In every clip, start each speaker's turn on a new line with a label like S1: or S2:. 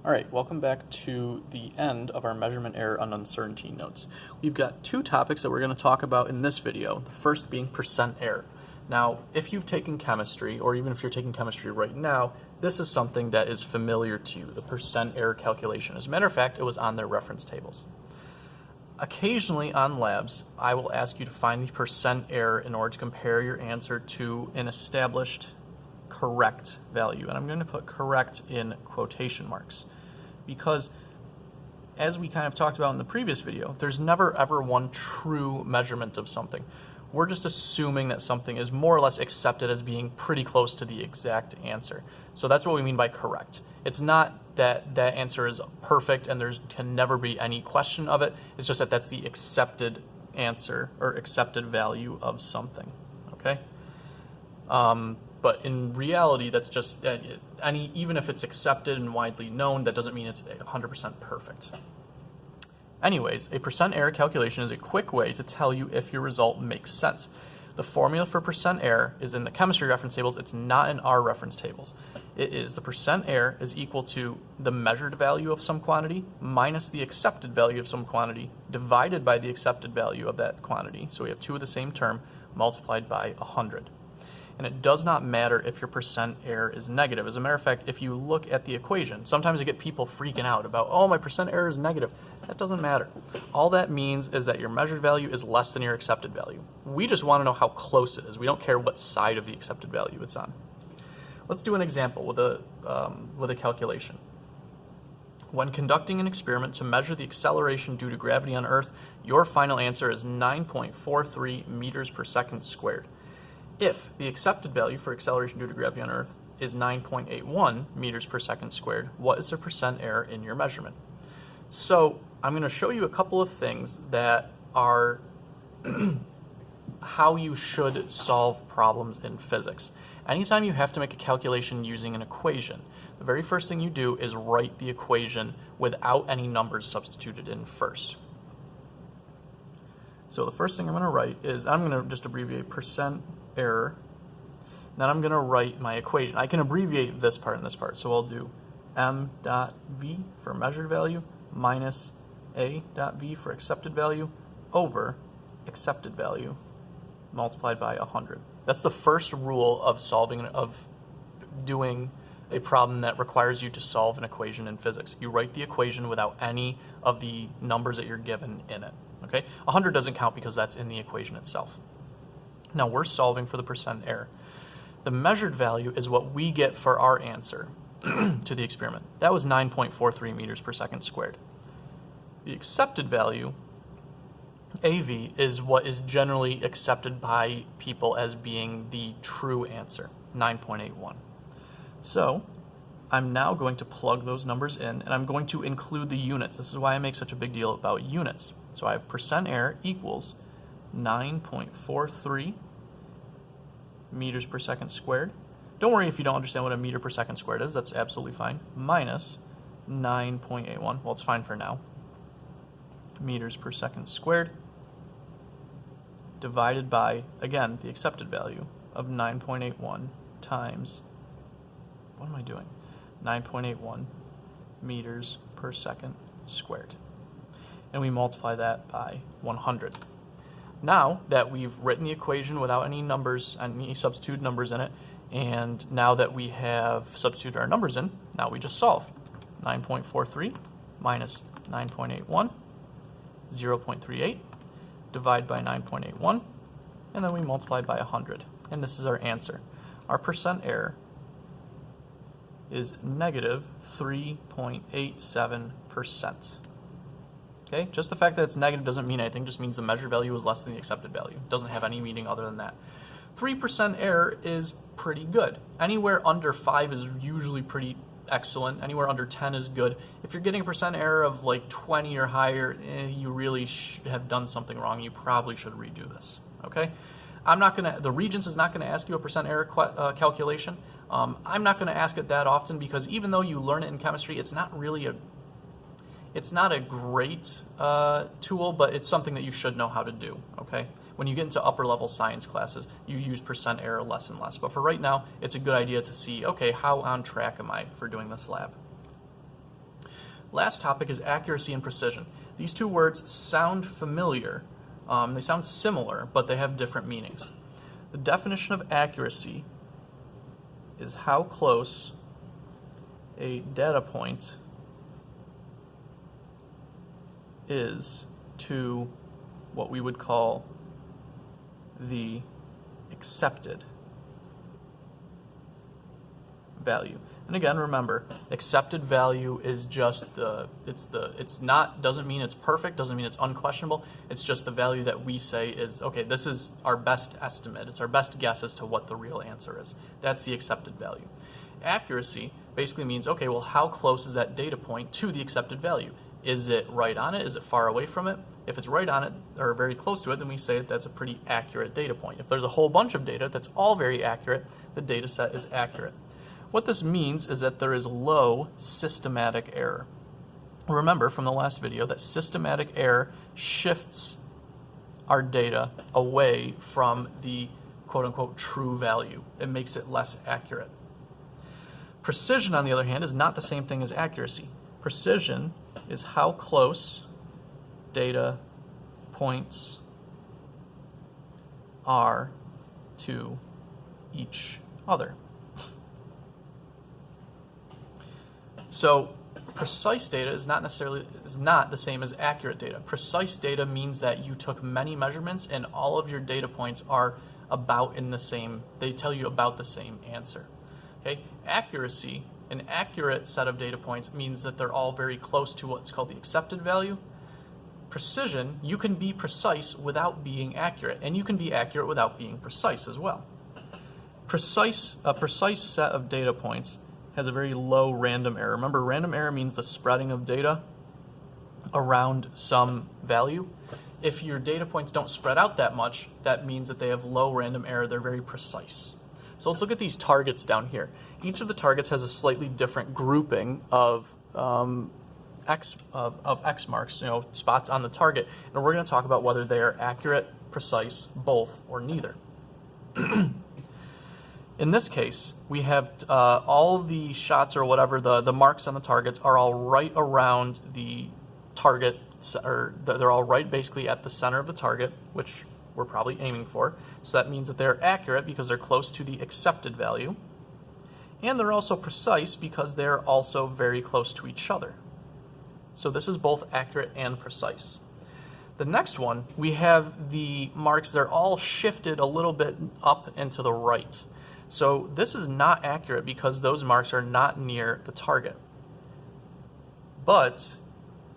S1: All right, welcome back to the end of our measurement error and uncertainty notes. We've got two topics that we're going to talk about in this video, the first being percent error. Now, if you've taken chemistry, or even if you're taking chemistry right now, this is something that is familiar to you, the percent error calculation. As a matter of fact, it was on their reference tables. Occasionally on labs, I will ask you to find the percent error in order to compare your answer to an established correct value. And I'm going to put correct in quotation marks because, as we kind of talked about in the previous video, there's never ever one true measurement of something. We're just assuming that something is more or less accepted as being pretty close to the exact answer. So that's what we mean by correct. It's not that that answer is perfect and there can never be any question of it. It's just that that's the accepted answer or accepted value of something. Okay? But in reality, that's just even if it's accepted and widely known, that doesn't mean it's 100% perfect. Anyways, a percent error calculation is a quick way to tell you if your result makes sense. The formula for percent error is in the chemistry reference tables. It's not in our reference tables. It is the percent error is equal to the measured value of some quantity minus the accepted value of some quantity divided by the accepted value of that quantity. So we have two of the same term multiplied by 100. And it does not matter if your percent error is negative. As a matter of fact, if you look at the equation, sometimes you get people freaking out about, oh, my percent error is negative. That doesn't matter. All that means is that your measured value is less than your accepted value. We just want to know how close it is. We don't care what side of the accepted value it's on. Let's do an example with a calculation. When conducting an experiment to measure the acceleration due to gravity on Earth, your final answer is 9.43 meters per second squared. If the accepted value for acceleration due to gravity on Earth is 9.81 meters per second squared, what is the percent error in your measurement? So I'm going to show you a couple of things that are how you should solve problems in physics. Anytime you have to make a calculation using an equation, the very first thing you do is write the equation without any numbers substituted in first. So the first thing I'm going to write is, I'm going to just abbreviate percent error. Then I'm going to write my equation. I can abbreviate this part and this part. So I'll do m dot v for measured value minus a dot v for accepted value over accepted value multiplied by 100. That's the first rule of doing a problem that requires you to solve an equation in physics. You write the equation without any of the numbers that you're given in it. Okay? 100 doesn't count because that's in the equation itself. Now we're solving for the percent error. The measured value is what we get for our answer to the experiment. That was 9.43 meters per second squared. The accepted value, AV, is what is generally accepted by people as being the true answer, 9.81. So I'm now going to plug those numbers in, and I'm going to include the units. This is why I make such a big deal about units. So I have percent error equals 9.43 meters per second squared. Don't worry if you don't understand what a meter per second squared is. That's absolutely fine. Minus 9.81. Well, it's fine for now. Meters per second squared divided by, again, the accepted value of 9.81 times, what am I doing? 9.81 meters per second squared. And we multiply that by 100. Now that we've written the equation without any numbers, any substituted numbers in it, and now that we have substituted our numbers in, now we just solve. 9.43 minus 9.81, 0.38, divide by 9.81, and then we multiply by 100. And this is our answer. Our percent error is negative 3.87%. Okay, just the fact that it's negative doesn't mean anything, just means the measured value is less than the accepted value. It doesn't have any meaning other than that. 3% error is pretty good. Anywhere under 5 is usually pretty excellent. Anywhere under 10 is good. If you're getting a percent error of like 20 or higher, you really have done something wrong. You probably should redo this. Okay, the Regents is not gonna ask you a percent error calculation. I'm not gonna ask it that often because even though you learn it in chemistry, it's not a great tool, but it's something that you should know how to do, okay? When you get into upper level science classes, you use percent error less and less. But for right now, it's a good idea to see, okay, how on track am I for doing this lab? Last topic is accuracy and precision. These two words sound familiar. They sound similar, but they have different meanings. The definition of accuracy is how close a data point is to what we would call the accepted value. And again, remember, accepted value is just doesn't mean it's perfect, doesn't mean it's unquestionable. It's just the value that we say is, okay, this is our best estimate. It's our best guess as to what the real answer is. That's the accepted value. Accuracy basically means, okay, well, how close is that data point to the accepted value? Is it right on it? Is it far away from it? If it's right on it or very close to it, then we say that that's a pretty accurate data point. If there's a whole bunch of data that's all very accurate, the data set is accurate. What this means is that there is low systematic error. Remember from the last video that systematic error shifts our data away from the quote-unquote true value. It makes it less accurate. Precision, on the other hand, is not the same thing as accuracy. Precision is how close data points are to each other. So precise data is not the same as accurate data. Precise data means that you took many measurements and all of your data points are about in the same, they tell you about the same answer. Okay? Accuracy, an accurate set of data points means that they're all very close to what's called the accepted value. Precision, you can be precise without being accurate, and you can be accurate without being precise as well. A precise set of data points has a very low random error. Remember, random error means the spreading of data around some value. If your data points don't spread out that much, that means that they have low random error. They're very precise. So let's look at these targets down here. Each of the targets has a slightly different grouping of X marks, spots on the target, and we're going to talk about whether they are accurate, precise, both, or neither. In this case, we have all the shots or whatever, the marks on the targets are all right around the target, or they're all right basically at the center of the target, which we're probably aiming for. So that means that they're accurate because they're close to the accepted value. And they're also precise because they're also very close to each other. So this is both accurate and precise. The next one, we have the marks, they're all shifted a little bit up and to the right. So this is not accurate because those marks are not near the target. But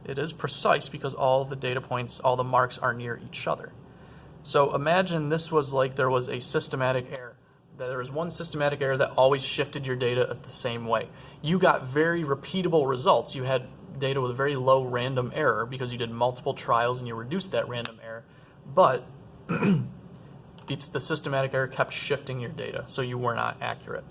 S1: it is precise because all the data points, all the marks are near each other. So imagine this was like there was a systematic error. There was one systematic error that always shifted your data the same way. You got very repeatable results. You had data with very low random error because you did multiple trials and you reduced that random error. But the systematic error kept shifting your data, so you were not accurate.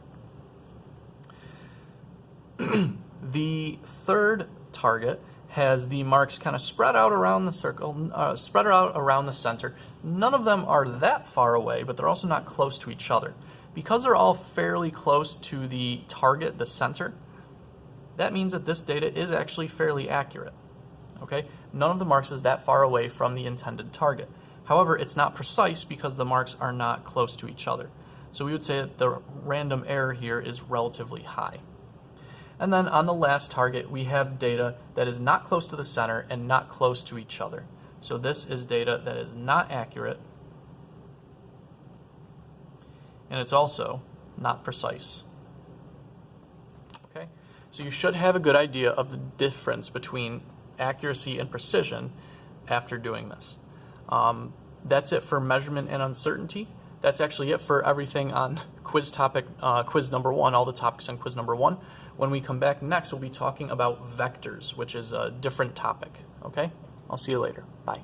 S1: The third target has the marks kind of spread out around the circle, spread out around the center. None of them are that far away, but they're also not close to each other. Because they're all fairly close to the target, the center, that means that this data is actually fairly accurate. Okay? None of the marks is that far away from the intended target. However, it's not precise because the marks are not close to each other. So we would say that the random error here is relatively high. And then on the last target, we have data that is not close to the center and not close to each other. So this is data that is not accurate, and it's also not precise. Okay? So you should have a good idea of the difference between accuracy and precision after doing this. That's it for measurement and uncertainty. That's actually it for everything on quiz number 1, all the topics on quiz number 1. When we come back next, we'll be talking about vectors, which is a different topic. Okay? I'll see you later. Bye.